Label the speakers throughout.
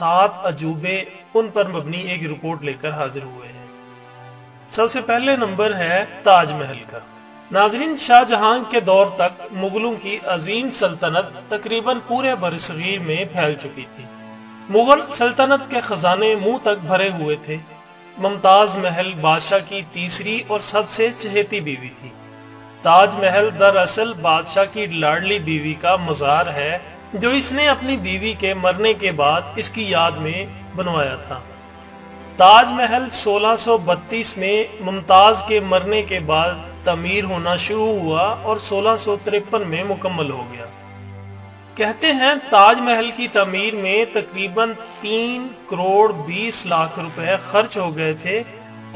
Speaker 1: 7 अजूबे उन पर मबनी एक रिपोर्ट लेकर हाजिर हुए हैं। सबसे पहले नंबर है ताजमहल का। नाजरीन, शाहजहां के दौर तक मुगलों की अजीम सल्तनत तकरीबन पूरे बरसगीर में फैल चुकी थी। मुगल सल्तनत के खजाने मुंह तक भरे हुए थे। मुमताज महल बादशाह की तीसरी और सबसे चहेती बीवी थी। ताजमहल दरअसल बादशाह की लाडली बीवी का मज़ार है जो इसने अपनी बीवी के मरने के बाद इसकी याद में बनवाया था। ताजमहल 1632 में मुमताज के मरने के बाद तमीर होना शुरू हुआ और 1653 में मुकम्मल हो गया। कहते हैं ताजमहल की तमीर में तकरीबन 3 करोड़ 20 लाख रुपए खर्च हो गए थे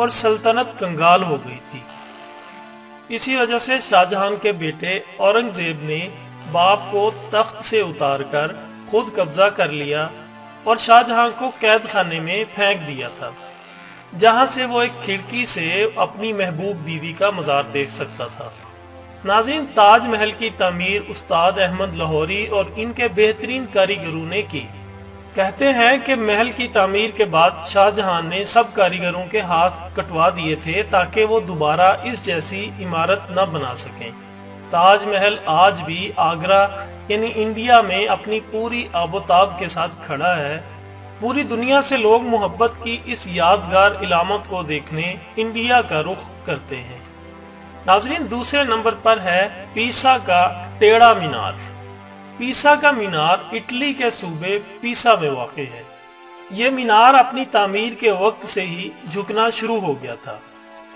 Speaker 1: और सल्तनत कंगाल हो गई थी। इसी वजह से शाहजहां के बेटे औरंगजेब ने बाप को तख्त से उतारकर खुद कब्जा कर लिया और शाहजहां को कैद खाने में फेंक दिया था, जहां से वो एक खिड़की से अपनी महबूब बीवी का मज़ार देख सकता था। नाज़रीन, ताजमहल की तामीर उस्ताद अहमद लाहौरी और इनके बेहतरीन कारीगरों ने की। कहते हैं कि महल की तामीर के बाद शाहजहां ने सब कारीगरों के हाथ कटवा दिए थे ताकि वो दोबारा इस जैसी इमारत न बना सकें। ताजमहल आज भी आगरा यानी इंडिया में अपनी पूरी आबोताब के साथ खड़ा है। पूरी दुनिया से लोग मोहब्बत की इस यादगार इलामत को देखने इंडिया का रुख करते हैं। नाज़रीन, दूसरे नंबर पर है पीसा का टेढ़ा मीनार। पीसा का मीनार इटली के सूबे पीसा में वाक़ है। ये मीनार अपनी तामीर के वक्त से ही झुकना शुरू हो गया था।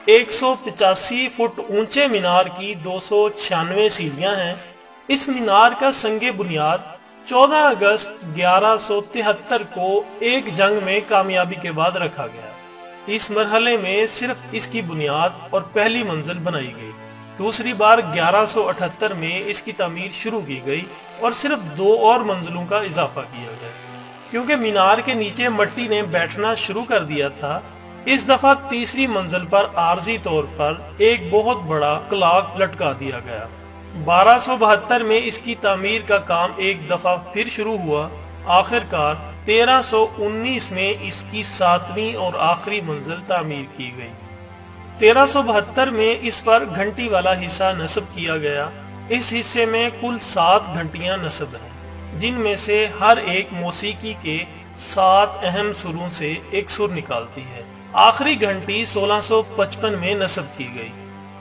Speaker 1: 185 फुट ऊंचे मीनार की 296 सीढ़ियां हैं। इस मीनार का संगे बुनियाद 14 अगस्त 1173 को एक जंग में कामयाबी के बाद रखा गया। इस मरहले में सिर्फ इसकी बुनियाद और पहली मंजिल बनाई गई। दूसरी बार 1178 में इसकी तामीर शुरू की गई और सिर्फ 2 और मंजिलों का इजाफा किया गया। क्योंकि मीनार के नीचे मिट्टी ने बैठना शुरू कर दिया था, इस दफा तीसरी मंजिल पर आर्जी तौर पर एक बहुत बड़ा क्लॉक लटका दिया गया। 1272 में इसकी तामीर का काम एक दफा फिर शुरू हुआ। आखिरकार 1319 में इसकी 7वीं और आखिरी मंजिल तामीर की गई। 1372 में इस पर घंटी वाला हिस्सा नस्ब किया गया। इस हिस्से में कुल 7 घंटियां नस्ब हैं, जिनमें से हर एक मौसीकी के 7 अहम सुरों से एक सुर निकालती है। आखिरी घंटी 1655 में नस्ब की गई।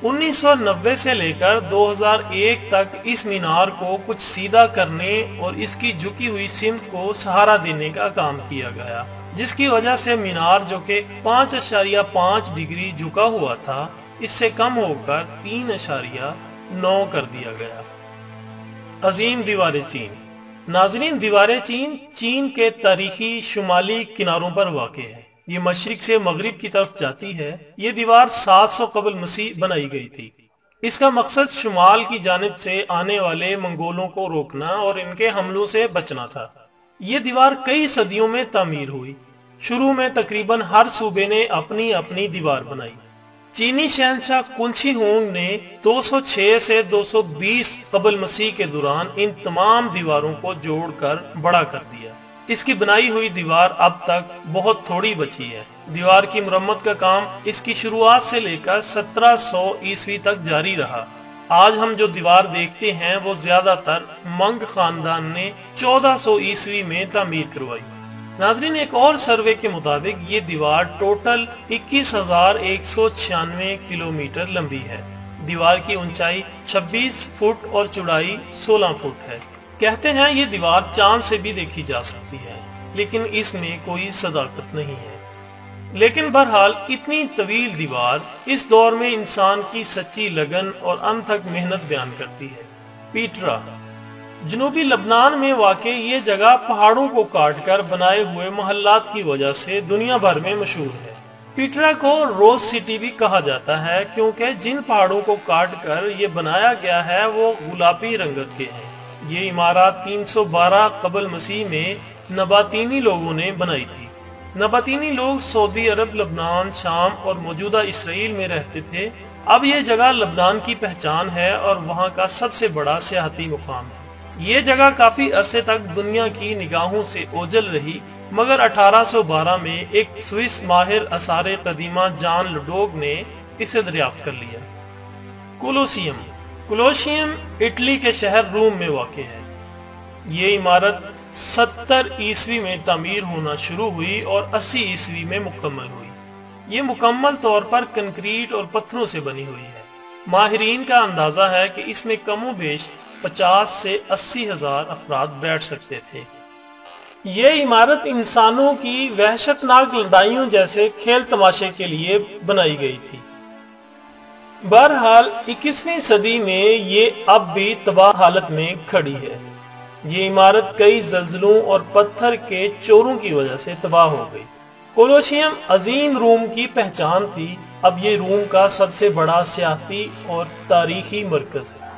Speaker 1: 1990 से लेकर 2001 तक इस मीनार को कुछ सीधा करने और इसकी झुकी हुई सिमत को सहारा देने का काम किया गया, जिसकी वजह से मीनार जो कि 5.5 डिग्री झुका हुआ था, इससे कम होकर 3.9 कर दिया गया। अजीम दीवार चीन। नाजरीन, दीवार चीन चीन के तारीखी शुमाली किनारों पर वाक़ है। ये मशरिक से मगरिब की तरफ जाती है। ये दीवार 700 कबल मसीह बनाई गई थी। इसका मकसद शुमाल की जानिब से आने वाले मंगोलों को रोकना और इनके हमलों से बचना था। ये दीवार कई सदियों में तामीर हुई। शुरू में तकरीबन हर सूबे ने अपनी अपनी दीवार बनाई। चीनी शहंशाह कुंशी होंग ने 206 से 220 कबल मसीह के दौरान इन तमाम दीवारों को जोड़कर बड़ा कर दिया। इसकी बनाई हुई दीवार अब तक बहुत थोड़ी बची है। दीवार की मुरम्मत का काम इसकी शुरुआत से लेकर 1700 ईस्वी तक जारी रहा। आज हम जो दीवार देखते हैं वो ज्यादातर मंग खानदान ने 1400 ईस्वी में तामीर करवाई। नाजरीन, एक और सर्वे के मुताबिक ये दीवार टोटल 21,196 किलोमीटर लंबी है। दीवार की ऊंचाई 26 फुट और चौड़ाई 16 फुट है। कहते हैं ये दीवार चांद से भी देखी जा सकती है, लेकिन इसमें कोई सदाकत नहीं है। लेकिन बहरहाल इतनी तवील दीवार इस दौर में इंसान की सच्ची लगन और अनथक मेहनत बयान करती है। पीटरा। जनूबी लबनान में वाक़े ये जगह पहाड़ों को काटकर बनाए हुए मोहल्लात की वजह से दुनिया भर में मशहूर है। पीटरा को रोज सिटी भी कहा जाता है क्योंकि जिन पहाड़ों को काटकर ये बनाया गया है वो गुलाबी रंगत के हैं। ये इमारत 312 कबल मसीह में नबातीनी लोगों ने बनाई थी। नबातीनी लोग सऊदी अरब, लबनान, शाम और मौजूदा इसराइल में रहते थे। अब ये जगह लबनान की पहचान है और वहाँ का सबसे बड़ा सियाहती मुकाम है। ये जगह काफी अरसे तक दुनिया की निगाहों से ओझल रही मगर 1812 में एक स्विस माहिर आसार कदीमा जॉन लडोग ने इसे दरियाफ्त कर लिया। कोलोसियम इटली के शहर रोम में वाक़ है। ये इमारत 70 ईस्वी में तामीर होना शुरू हुई और 80 ईस्वी में मुकम्मल हुई। ये मुकम्मल तौर पर कंक्रीट और पत्थरों से बनी हुई है। माहिरीन का अंदाजा है कि इसमें कमो बेश 50 से 80 हजार अफराद बैठ सकते थे। ये इमारत इंसानों की वहशतनाक लड़ाइयों जैसे खेल तमाशे के लिए बनाई गई थी। बहरहाल 21वीं सदी में ये अब भी तबाह हालत में खड़ी है। ये इमारत कई जल्जलों और पत्थर के चोरों की वजह से तबाह हो गई। कोलोसियम अजीम रोम की पहचान थी। अब ये रोम का सबसे बड़ा सियाहती और तारीखी मरकज है।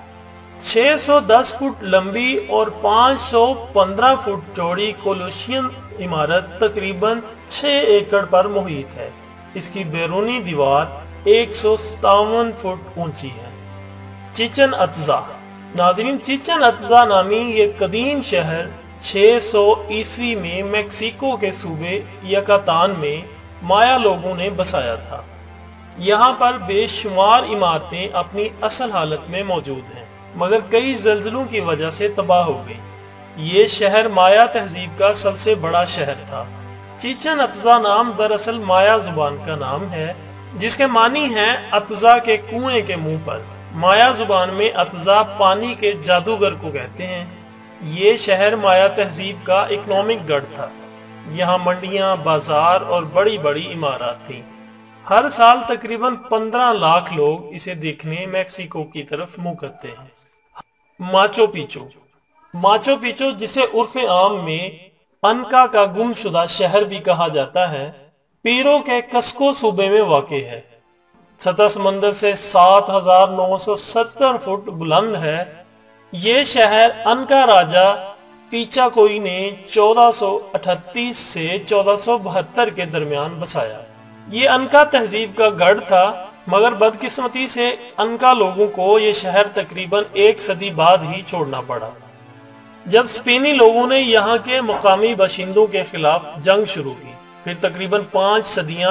Speaker 1: 610 फुट लंबी और 515 फुट चौड़ी कोलोसियम इमारत तकरीबन 6 एकड़ पर मुहित है। इसकी बैरूनी दीवार 157 फुट ऊंची है। चिचन अत्जा। नाज़रीन, चिचन अत्जा नामी ये कदीम शहर 600 ईस्वी में मेक्सिको के सूबे यकातान में माया लोगों ने बसाया था। यहाँ पर बेशुमार इमारतें अपनी असल हालत में मौजूद हैं, मगर कई जल्जलों की वजह से तबाह हो गई। ये शहर माया तहजीब का सबसे बड़ा शहर था। चिचन अत्जा नाम दरअसल माया जुबान का नाम है, जिसके मानी है अत्जा के कुएं के मुंह पर। माया जुबान में अत्जा पानी के जादूगर को कहते हैं। ये शहर माया तहजीब का इकोनॉमिक गढ़ था। यहाँ मंडियां, बाजार और बड़ी बड़ी इमारत थी। हर साल तकरीबन 15 लाख लोग इसे देखने मैक्सिको की तरफ मुंह करते हैं। माचो पिचो। माचो पिचो, जिसे उर्फे आम में अनका का गुमशुदा शहर भी कहा जाता है, पीरो के कस्को सूबे में वाक़ है। सतह समंदर से 7970 फुट बुलंद है। ये शहर अनका राजा पीचाकोई ने 1438 से 1472 के दरमियान बसाया। ये अनका तहजीब का गढ़ था, मगर बदकिस्मती से अनका लोगों को ये शहर तकरीबन 1 सदी बाद ही छोड़ना पड़ा, जब स्पेनी लोगों ने यहाँ के मुकामी बाशिंदों के खिलाफ जंग शुरू की। फिर तकरीबन 5 सदियां